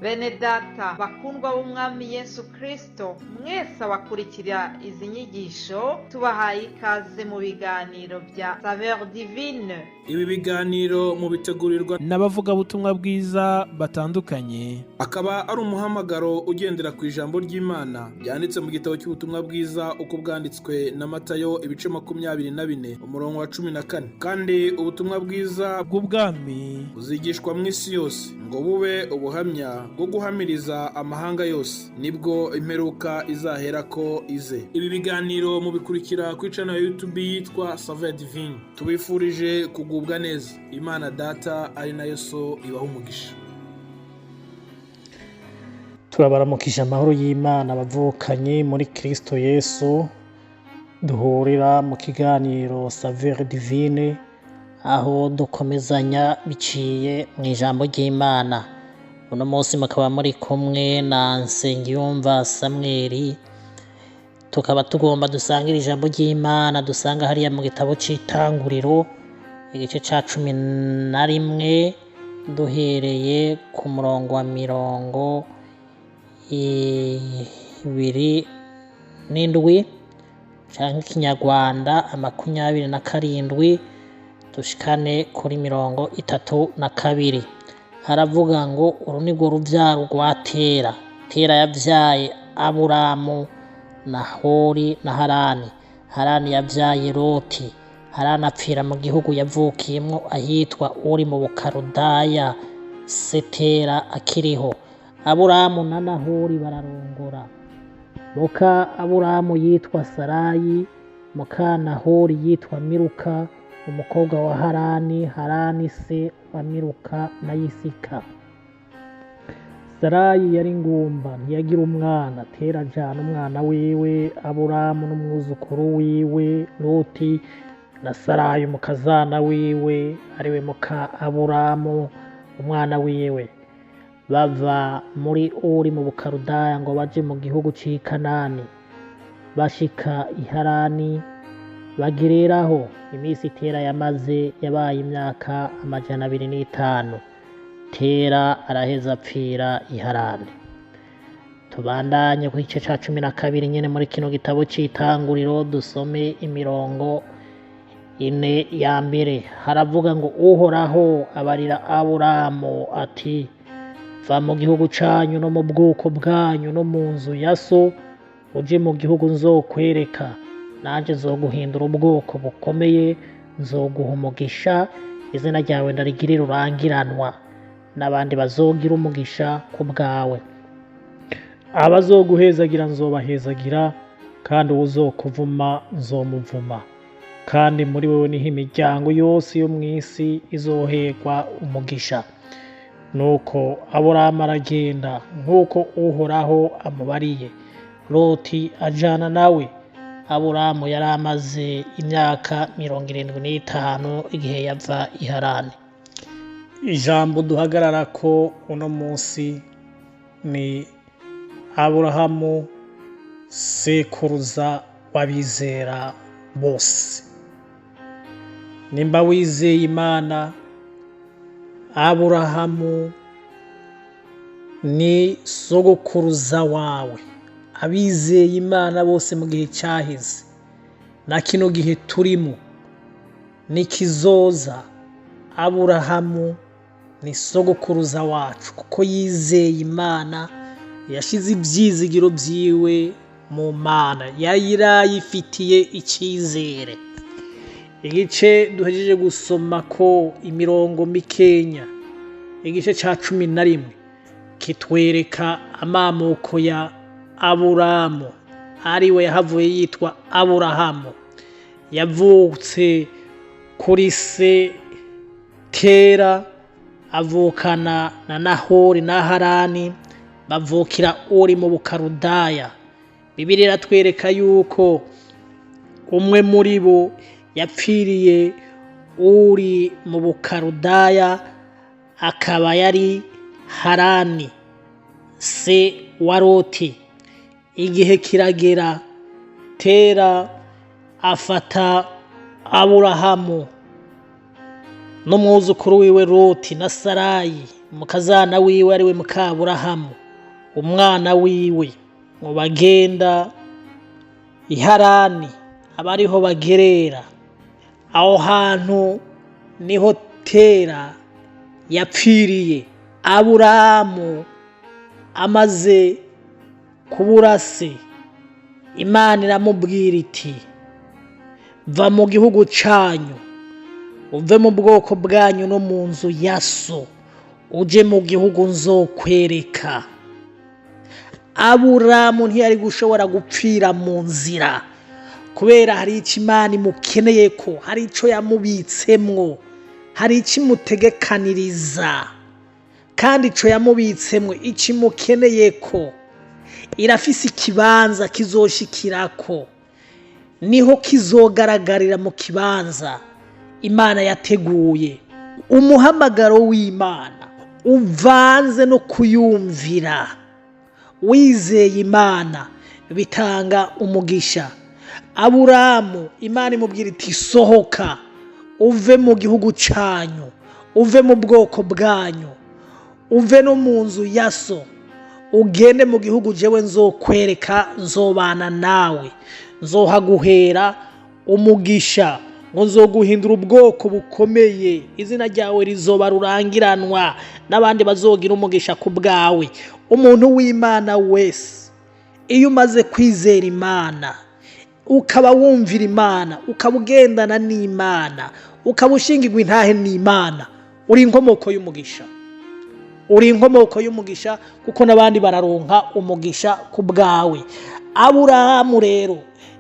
Bene data bakundwa b'umwami Yesu Kristo, mwese abakurikira izi nyigisho tubahaye ikaze mu biganiro bya Saveur Divine. Ibi biganiro mu bitegurirwa n'abavugabutumwa bwiza batandukanye, akaba ari umuhamagaro ugendera ku ijambo ry'Imana byanditse mu gitabo cy'ubutumwa bwiza uko bwanditswe na Matayo ibice 24 umurongo wa 14. Kandi ubutumwa bwiza bw'ubwami buzigishwa mu isi yose ngo bube ubuhamya bwo guhamiriza amahanga yose, nibwo imperuka izahera ko ize. Ibi biganiro mubikurikira ku channel ya YouTube yitwa Saveur Divine. Tubifurije kugubwa neza. Imana Data ari nayo so ibaha umugisha. Turabaramukije amahoro y'Imana bavukanye muri Kristo Yesu, duhurira mu kiganiro Saveur Divine aho dukomezanya biciye mu ijambo ry'Imana. Uno munsi mukaba muri kumwe na Nsengiyumva Samuel, tukaba tugomba dusangira ijambo ry'Imana dusanga hariya mu gitabo c'Itanguriro igice ca 11 duhereye ku murongo wa 27 canke ikinyarwanda 27 dushikane kuri 32. Haravuga ngo uru nirwo ruvyaro rwa Tera. Tera yavyaye Aburamu, Nahori na Harani. Harani yavyaye Loti. Harani apfira mu gihugu yavukiyemwo ahitwa Uri mu Bukaludaya, Tera akiriho. Aburamu na Nahori bararongora. Muka Aburamu yitwa Sarayi, muka Nahori yitwa Miluka, umukobwa wa Harani. Harani se wa Miluka na Yisika. Sarayi yari ngumba ntiyagira umwana. Tera ajana umwana wiwe Aburamu n'umwuzukuru wiwe Loti na Sarayi umukazana wiwe ariwe muka Aburamu umwana wiwe, bava muri Uri mu Bukaludaya ngo baje mu gihugu c'i Kanani. Bashika i Harani bagiriraho imisi Tera yamaze yabaye imyaka 205. Tera araheza apfira i Harani. Tubandanye ku gice ca 12 nyene muri kino gitabo c'Itanguriro dusome imirongo 4 ya mbere. Haravuga ngo Uhoraho abarira Aburamu ati, va mu gihugu canyu no mu bwoko bwanyu no mu nzu ya so, uje mu gihugu nzokwereka, nanje nzoguhindura ubwoko bukomeye, nzoguha umugisha, izina ryawe ndarigirira urangiranwa, n'abandi bazogira umugisha ku bwawe. Abazoguhezagira nzobahezagira, kandi uwuzokuvuma nzomuvuma, kandi muri wewe niho imiryango yose yo mw'isi izoherwa umugisha. Nuko Aburamu aragenda nk'uko Uhoraho amubariye. Loti ajana nawe. Aburamu yari amaze imyaka 75 igihe yava i Harani. Ijambo duhagararako uno munsi ni Aburahamu, sekuruza w'abizera bose. Nimba wizeye Imana, Aburahamu ni sogokuruza wawe. Abizeye Imana bose mu gihe cyaheze na kino gihe turimo nikizoza, Aburahamu ni sogokuruza wacu kuko yizeye Imana, yashize ibyizigiro byiwe mu Mana, yayifitiye icyizere. Igice duhejeje gusoma ko imirongo mikenya, igice ca 11 kitwereka amamuko ya Aburamu, ariwe yahavuye yitwa Aburahamu. Yavutse kuri se Tera, avukana na Nahori na Harani, bavukira Uri mu Bukaludaya. Bibiliya iratwereka yuko umwe muri bo yapfiriye Uri mu Bukaludaya, akaba yari Harani se wa Loti. Igihe kiragera, Tera afata Aburahamu n'umwuzukuru wiwe Loti na Sarayi umukazana wiwe ariwe muka Aburahamu, umwana wiwe ngo bagenda i Harani, abariho bagerera. Aho hantu niho Tera yapfiriye. Aburahamu amaze kubura se, Imana iramubwira iti va mu gihugu canyu, uve mu bwoko bwanyu no mu nzu ya so, uje mu gihugu nzokwereka. Aburahamu ntiyari gushobora gupfira mu nzira, kubera hari icyo Imana imukeneye ko, hari icyo yamubitsemwo, hari icyo imutegekaniriza, kandi icyo yamubitsemwo icyo imukeneye ko irafise ikibanza kizoshikirako, niho kizogaragarira mu kibanza Imana yateguye. Umuhamagaro w'Imana uvanze no kuyumvira, wizeye Imana bitanga umugisha. Aburahamu Imana imubwira iti sohoka, uve mu gihugu canyu, uve mu bwoko bwanyu, uve no mu nzu ya so, ugende mu gihugu jewe nzokwereka, nzobana nawe, nzohaguhera umugisha, ngo nzoguhindura ubwoko bukomeye, izina ryawe rizoba rurangiranwa, n'abandi bazogira umugisha ku bwawe. Umuntu w'Imana wese iyo umaze kwizera Imana, ukaba wumvira Imana, ukaba ugendana n'Imana, ukaba ushingirwa intahe n'Imana, uri inkomoko y'umugisha, uri inkomoko y'umugisha, kuko n'abandi bararonka umugisha ku bwawe. Aburahamu rero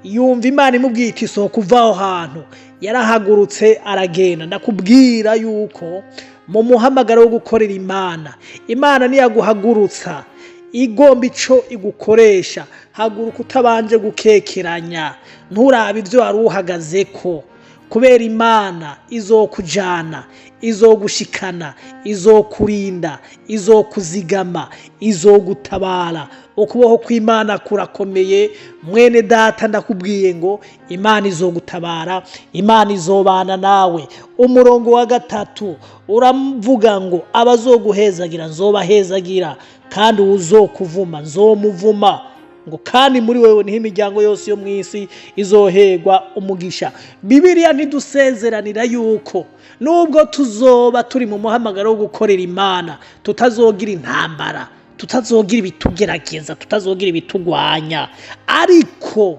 yumva Imana imubwira iti sohoka uva aho hantu, yarahagurutse aragenda. Ndakubwira yuko mu muhamagaro wo gukorera Imana, Imana niyaguhagurutsa igomba ico igukoresha, haguruka utabanje gukekeranya, nturabe ibyo wari uhagazeko, kubera Imana izokujana, izogushikana, izokurinda, izokuzigama, izogutabara. Ukuboko kw'Imana kurakomeye mwene data, ndakubwiye ngo Imana izogutabara, Imana izobana nawe. Umurongo wa 3 uravuga ngo abazoguhezagira nzobahezagira, kandi uzokuvuma nzomuvuma, ngo kandi muri wewe niho imiryango yose yo mw'isi izoherwa umugisha. Bibiliya ntidusezeranira yuko nubwo tuzoba turi mu muhamagaro wo gukorera Imana, tutazogira intambara, tutazogira ibitugerageza, tutazogira ibitugwanya, ariko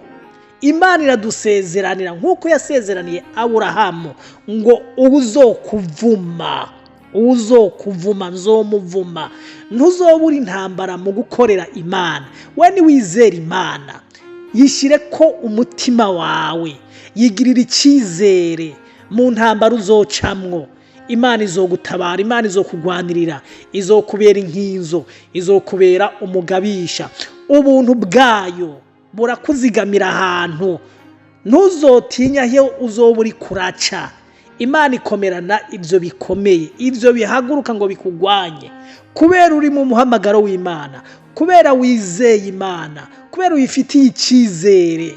Imana iradusezeranira nk'uko yasezeraniye Aburahamu ngo uzokuvuma, uzokuvuma nzomuvuma. Ntuzobura intambara mu gukorera Imana. We niwizera Imana, yishire ko umutima wawe, yigirira icyizere mu ntambara uzocamwo. Imana izogutabara, Imana izokugwanirira, izokubera inkinzo, izokubera umugabisha. Ubuntu bwayo burakuzigamira ahantu, ntuzotinya iyo uzoba uri kuraca. Imana ikomerana ibyo bikomeye, ibyo bihaguruka ngo bikugwanye, kubera uri mu muhamagaro w'Imana, kubera wizeye Imana, kubera uyifitiye icyizere.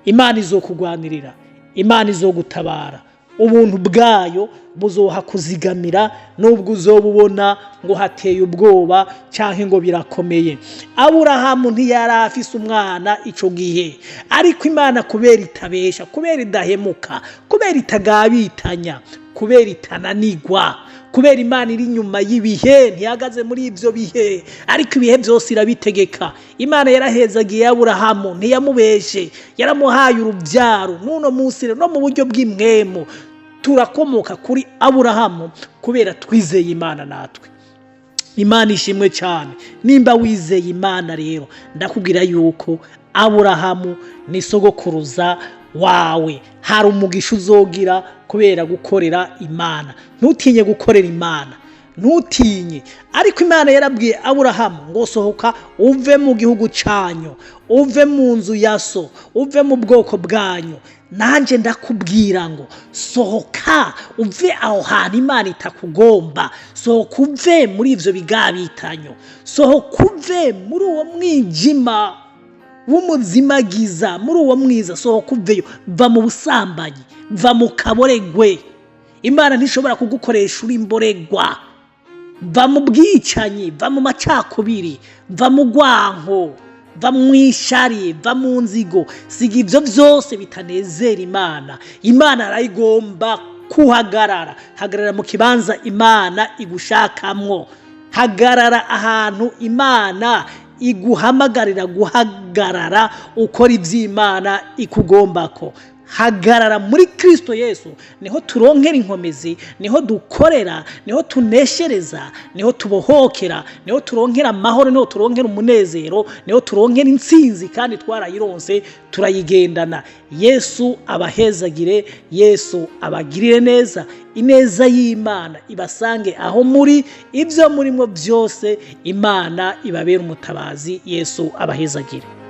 Imana izokugwanirira, Imana izogutabara. Ubuntu bwayo buzoha kuzigamira, nubwo uzobubona ngo hateye ubwoba cyangwa ngo birakomeye. Aburahamu ntiyari afise umwana ico gihe, ariko Imana kubera itabesha, kubera idahemuka, kubera itagabitanya, kubera itananigwa, kubera Imana iri nyuma y'ibihe, ntihagaze muri ivyo bihe, ariko ibihe byose irabitegeka. Imana yarahezagiye Aburahamu, ntiyamubeshe, yaramuhaye urubyaro. Nuno munsi no mu buryo bw'imwemu turakomoka kuri Aburahamu kubera twizeye Imana natwe. Imana ishimwe cyane. Nimba wizeye Imana rero, ndakubwira yuko Aburahamu ni sogokuruza wawe. Hari umugisha uzogira kubera gukorera Imana. Ntutinye gukorera Imana, ntutinye. Ariko Imana yarabwiye Aburahamu ngo sohoka uve mu gihugu canyu, uve mu nzu ya so, uve mu bwoko bwanyu. Nanje ndakubwira ngo sohoka uve aho hantu Imana itakugomba, sohoka uve muri ivyo bigabitanyo, sohoka uve muri uwo mwijima w'umuzimagiza, muri uwo mwiza, sohoka uveyo. Va mu busambanyi, va mu kaboregwe. Imana ntishobora kugukoresha uri imboregwa. va mu bwicanyi, va mu macakubiri, va mu rwanko, va mu ishari, va mu nzigo. Siga ibyo byose bitanezera Imana. Imana arayigomba kuhagarara. Hagarara mu kibanza Imana igushakamwo. Hagarara ahantu Imana iguhamagarira guhagarara, ukora iby'Imana ikugombako. Hagarara muri Kristo Yesu, niho turonkera inkomezi, niho dukorera, niho tuneshereza, niho tubohokera, niho turonkera amahoro, niho turonkera umunezero, niho turonkera intsinzi, kandi twarayironse turayigendana. Yesu abahezagire, Yesu abagirire neza. Ineza y'Imana ibasange aho muri, ibyo murimo byose Imana ibabera umutabazi. Yesu abahezagire.